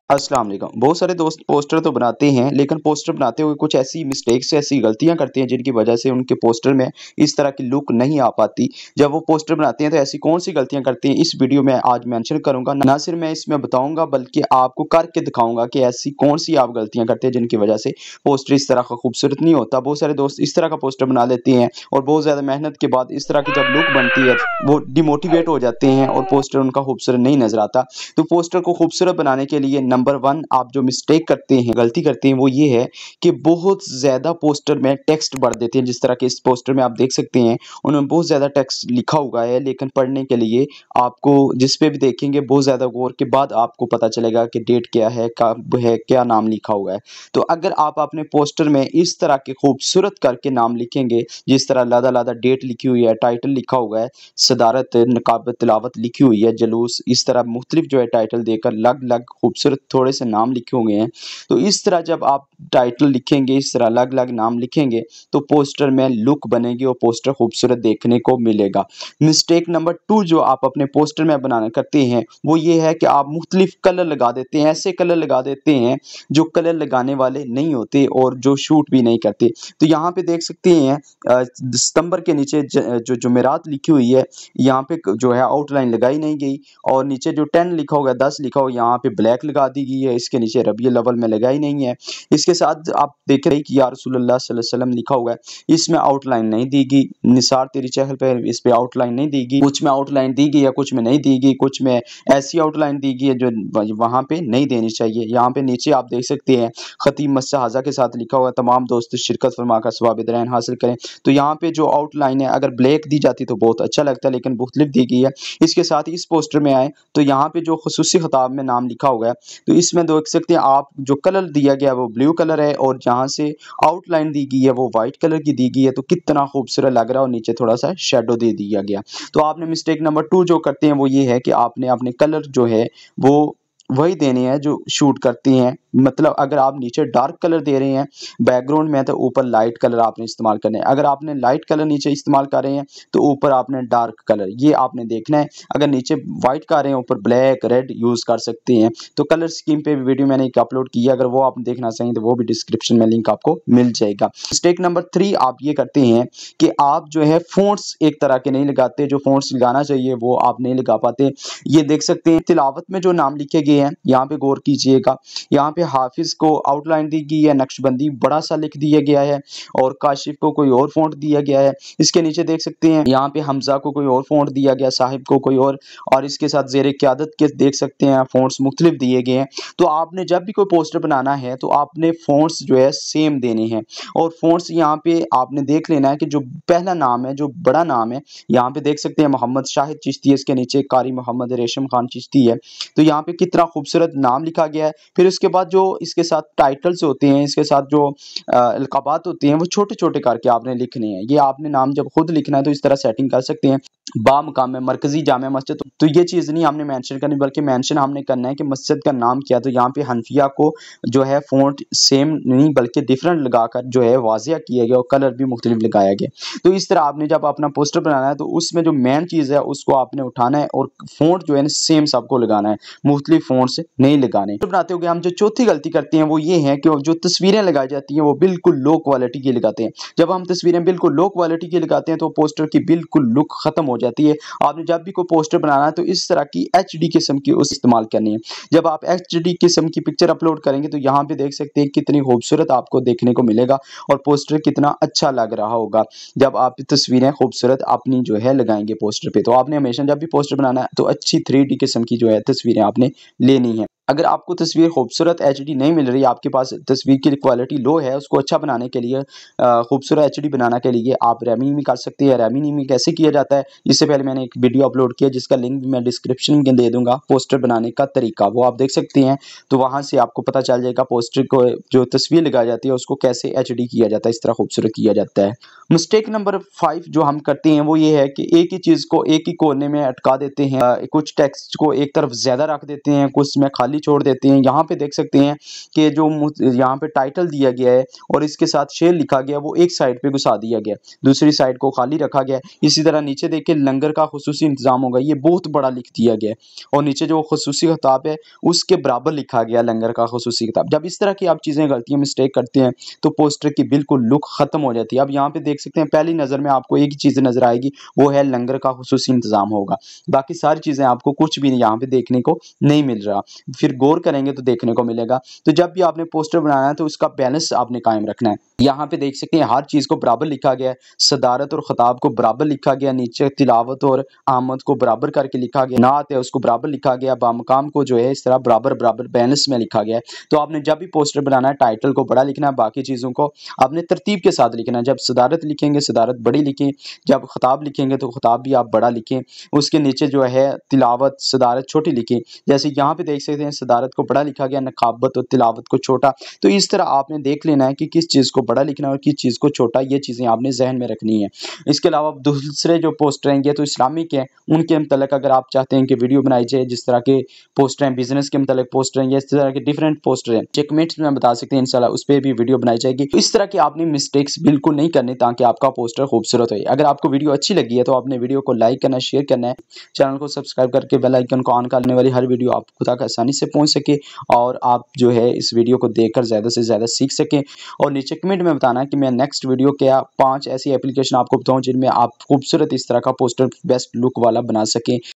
अस्सलाम वालेकुम। बहुत सारे दोस्त पोस्टर तो बनाते हैं, लेकिन पोस्टर बनाते हुए कुछ ऐसी मिस्टेक्स, ऐसी गलतियाँ करते हैं जिनकी वजह से उनके पोस्टर में इस तरह की लुक नहीं आ पाती। जब वो पोस्टर बनाते हैं तो ऐसी कौन-सी गलतियाँ करते हैं, इस वीडियो में आज मेंशन करूँगा। ना सिर्फ मैं इसमें बताऊँगा बल्कि आपको करके दिखाऊँगा कि ऐसी कौन-सी आप गलतियाँ करते हैं जिनकी वजह से पोस्टर इस तरह का खूबसूरत नहीं होता। बहुत सारे दोस्त इस तरह का पोस्टर बना लेते हैं और बहुत ज़्यादा मेहनत के बाद इस तरह की जब लुक बनती है, वो डिमोटिवेट हो जाते हैं और पोस्टर उनका खूबसूरत नहीं नज़र आता। तो पोस्टर को खूबसूरत बनाने के लिए नंबर 1 आप जो मिस्टेक करते हैं, गलती करते हैं वो ये है कि बहुत ज़्यादा पोस्टर में टेक्स्ट भर देते हैं। जिस तरह के इस पोस्टर में आप देख सकते हैं, उन्होंने बहुत ज़्यादा टेक्स्ट लिखा हुआ है, लेकिन पढ़ने के लिए आपको जिस पे भी देखेंगे बहुत ज़्यादा गौर के बाद आपको पता चलेगा कि डेट क्या है, कब है, क्या नाम लिखा हुआ है। तो अगर आप अपने पोस्टर में इस तरह के खूबसूरत करके नाम लिखेंगे, जिस तरह अलग-अलग डेट लिखी हुई है, टाइटल लिखा हुआ है, सदारत, नकाब तिलावत लिखी हुई है, जुलूस, इस तरह मुख्तलिफ जो है टाइटल देकर अलग-अलग खूबसूरत थोड़े से नाम लिखे हुए हैं। तो इस तरह जब आप टाइटल लिखेंगे, इस तरह अलग-अलग नाम लिखेंगे, तो पोस्टर में लुक बनेगी और पोस्टर खूबसूरत देखने को मिलेगा। मिस्टेक नंबर 2 जो आप अपने पोस्टर में बनाना करते हैं, वो ये है कि आप मुख्तलिफ कलर लगा देते हैं, ऐसे कलर लगा देते हैं जो कलर लगाने वाले नहीं होते और जो शूट भी नहीं करते। तो यहाँ पे देख सकते हैं सितंबर के नीचे जो जुमेरात लिखी हुई है, यहाँ पे जो है आउटलाइन लगाई नहीं गई और नीचे जो 10 लिखा होगा, 10 लिखा हो, यहाँ पे ब्लैक लगा दी गई है, इसके नीचे रबीउल अव्वल में लगाई नहीं है। इसके साथ आप देख रहे हैं कि या रसूलुल्लाह सल्लल्लाहु अलैहि वसल्लम लिखा हुआ है, इसमें आउटलाइन नहीं दी गई। निसार तेरी चहल पे इस पे आउटलाइन नहीं दी गई, कुछ में आउटलाइन दी गई है, कुछ में नहीं दी गई, कुछ में ऐसी आउटलाइन दी गई है जो वहाँ पे नहीं देनी चाहिए। यहाँ पे नीचे आप देख सकते हैं खतीब मस्जिद हाजा के साथ लिखा हुआ है, तमाम दोस्त शिरकत फरमाकर सवाब दरैन हासिल करें। तो यहाँ पे जो आउटलाइन है अगर ब्लैक दी जाती तो बहुत अच्छा लगता, लेकिन मुख्तलिफ दी गई है। इसके साथ ही इस पोस्टर में आए तो यहाँ पे जो खुसूसी खिताब में नाम लिखा हुआ है, तो इसमें देख सकते हैं आप जो कलर दिया गया है वो ब्लू कलर है और जहाँ से आउटलाइन दी गई है वो वाइट कलर की दी गई है। तो कितना खूबसूरत लग रहा है और नीचे थोड़ा सा शेडो दे दिया गया। तो आपने मिस्टेक नंबर 2 जो करते हैं वो ये है कि आपने अपने कलर जो है वो वही देने हैं जो शूट करती हैं। मतलब अगर आप नीचे डार्क कलर दे रहे हैं बैकग्राउंड में, तो ऊपर लाइट कलर आपने इस्तेमाल करने हैं। अगर आपने लाइट कलर नीचे इस्तेमाल कर रहे हैं तो ऊपर आपने डार्क कलर, ये आपने देखना है। अगर नीचे वाइट कर रहे हैं ऊपर ब्लैक रेड यूज कर सकते हैं। तो कलर स्कीम पे वीडियो मैंने एक अपलोड किया, अगर वो आप देखना चाहें तो वो भी डिस्क्रिप्शन में लिंक आपको मिल जाएगा। मिस्टेक नंबर 3 आप ये करते हैं कि आप जो है फ़ॉन्ट्स एक तरह के नहीं लगाते, जो फ़ॉन्ट्स लगाना चाहिए वो आप नहीं लगा पाते। ये देख सकते हैं तिलावत में जो नाम लिखे गए हैं, यहाँ पे गौर कीजिएगा। यहाँ पे हाफिज को आउटलाइन दी गई है, नक्शबंदी बड़ा सा लिख दिया गया है और काशिफ को कोई और फ़ॉन्ट दिया गया है। इसके नीचे देख सकते हैं यहाँ पे हमजा को कोई और फ़ॉन्ट दिया गया, साहिब को कोई और इसके साथ ज़ेर क़यादत के देख सकते हैं फ़ॉन्ट्स मुख्तलिफ दिए गए हैं। तो आपने जब भी कोई पोस्टर बनाना है तो आपने फ़ॉन्ट्स जो है सेम देने हैं और फ़ॉन्ट्स यहाँ पे आपने देख लेना है कि जो पहला नाम है, जो बड़ा नाम है, यहाँ पे देख सकते हैं मोहम्मद शाहिद चिश्ती है, इसके नीचे कारी मोहम्मद रेशम खान चिश्ती है। तो यहाँ पे कितना खूबसूरत नाम लिखा गया है। फिर उसके बाद जो इसके साथ टाइटल्स होते हैं, इसके साथ जो अलक़ाबात होती हैं वो छोटे-छोटे करके आपने लिखने हैं। ये आपने नाम जब खुद लिखना है तो इस तरह सेटिंग कर सकते हैं। बामकाम में मरकज़ी जामे मस्जिद, तो ये चीज़ नहीं हमने मेंशन करनी, बल्कि मेंशन हमने करना है कि मस्जिद का नाम क्या है। तो यहाँ पे हनफिया को जो है फ़ॉन्ट सेम नहीं बल्कि डिफरेंट लगाकर जो है वाज़िया किया गया और कलर भी मुख्तलिफ लगाया गया। तो इस तरह आपने जब अपना पोस्टर बनाना है तो उसमें जो मेन चीज़ है उसको आपने उठाना है और फ़ॉन्ट जो है ना सेम सबको लगाना है, मुख्तलिफ फ़ॉन्ट्स नहीं लगाने। तो बनाते हुए हम जो चौथी गलती करते हैं वो ये है कि जो तस्वीरें लगाई जाती हैं वो बिल्कुल लो क्वालिटी की लगाते हैं। जब हम तस्वीरें बिल्कुल लो क्वालिटी की लगाते हैं तो पोस्टर की बिल्कुल लुक ख़त्म हो जाती है। आपने जब भी कोई पोस्टर बनाना है तो इस तरह की एचडी किस्म की उस इस्तेमाल करनी है। जब आप एचडी किस्म की पिक्चर अपलोड करेंगे तो यहाँ पे देख सकते हैं कितनी खूबसूरत आपको देखने को मिलेगा और पोस्टर कितना अच्छा लग रहा होगा जब आप तस्वीरें खूबसूरत अपनी जो है लगाएंगे पोस्टर पे। तो आपने हमेशा जब भी पोस्टर बनाना है तो अच्छी 3D किस्म की जो है तस्वीरें आपने लेनी है। अगर आपको तस्वीर खूबसूरत एचडी नहीं मिल रही, आपके पास तस्वीर की क्वालिटी लो है, उसको अच्छा बनाने के लिए खूबसूरत एचडी बनाने के लिए आप रैमिंग भी कर सकते हैं। रैमिंग में कैसे किया जाता है, इससे पहले मैंने एक वीडियो अपलोड किया जिसका लिंक भी मैं डिस्क्रिप्शन में दे दूंगा, पोस्टर बनाने का तरीका, वो आप देख सकते हैं। तो वहाँ से आपको पता चल जाएगा पोस्टर को जो तस्वीर लगाई जाती है उसको कैसे एचडी किया जाता है, इस तरह खूबसूरत किया जाता है। मिस्टेक नंबर 5 जो हम करते हैं वो ये है कि एक ही चीज़ को एक ही कोने में अटका देते हैं, कुछ टेक्स्ट को एक तरफ ज़्यादा रख देते हैं, कुछ में खाली खाली छोड़ देते हैं। यहाँ पे देख सकते हैं कि जो यहाँ पे टाइटल दिया गया है और इसके साथ शेर लिखा गया वो एक साइड पे घुसा दिया गया, दूसरी साइड को खाली रखा गया। इसी तरह नीचे देखिए लंगर का खुसूसी इंतजाम होगा, ये बहुत बड़ा लिख दिया गया है और नीचे जो खुसूसी खिताब है उसके बराबर लिखा गया लंगर का खुसूसी खिताब। जब इस तरह की आप चीज़ें गलतियाँ मिस्टेक करते हैं तो पोस्टर की बिल्कुल लुक खत्म हो जाती है। अब यहाँ पे देख सकते हैं पहली नज़र में आपको एक ही चीज़ नज़र आएगी, वो है लंगर का खुसूसी इंतजाम होगा, बाकी सारी चीज़ें आपको कुछ भी यहाँ पे देखने को नहीं मिल रहा। फिर गौर करेंगे तो देखने को मिलेगा। तो जब भी आपने पोस्टर बनाना है तो उसका बैलेंस आपने कायम रखना है। यहाँ पे देख सकते हैं हर चीज़ को बराबर लिखा गया है, सदारत और खिताब को बराबर लिखा गया, नीचे तिलावत और आमद को बराबर करके लिखा गया, नात है उसको बराबर लिखा गया, बामकाम को जो है इस तरह बराबर बराबर बैलेंस में लिखा गया है। तो आपने जब भी पोस्टर बनाना है टाइटल को बड़ा लिखना है, बाकी चीज़ों को आपने तरतीब के साथ लिखना है। जब सदारत लिखेंगे सदारत बड़ी लिखें, जब खिताब लिखेंगे तो खिताब भी आप बड़ा लिखें, उसके नीचे जो है तिलावत सदारत छोटी लिखें। जैसे यहाँ पे देख सकते हैं सदारत को बड़ा लिखा गया, नकाबत और तिलावत को छोटा। तो इस तरह आपने देख लेना है कि किस चीज़ को बड़ा लिखना है और किस चीज़ को छोटा, ये चीज़ें आपने जहन में रखनी है। इसके अलावा दूसरे जो पोस्टर हैं ये तो इस्लामिक हैं, उनके मतलब अगर आप चाहते हैं कि वीडियो बनाई जाए जिस तरह के पोस्टर हैं, बिजनेस के मतलब पोस्टर हैं या इस तरह के डिफरेंट पोस्टर हैं, कमेंट्स में बता सकते हैं, इंशाल्लाह उस पर भी वीडियो बनाई जाएगी। इस तरह की आपने मिस्टेक्स बिल्कुल नहीं करनी ताकि आपका पोस्टर खूबसूरत हो। अगर आपको वीडियो अच्छी लगी है तो आपने वीडियो को लाइक करना, शेयर करना है, चैनल को सब्सक्राइब करके बेल आइकन को ऑन करने वाली हर वीडियो आपको तक आसानी से पहुंच सके और आप जो है इस वीडियो को देखकर ज़्यादा से ज़्यादा सीख सकें। और नीचे कमेंट में बताना कि मैं नेक्स्ट वीडियो क्या 5 ऐसी एप्लीकेशन आपको बताऊं जिनमें आप खूबसूरत इस तरह का पोस्टर बेस्ट लुक वाला बना सकें।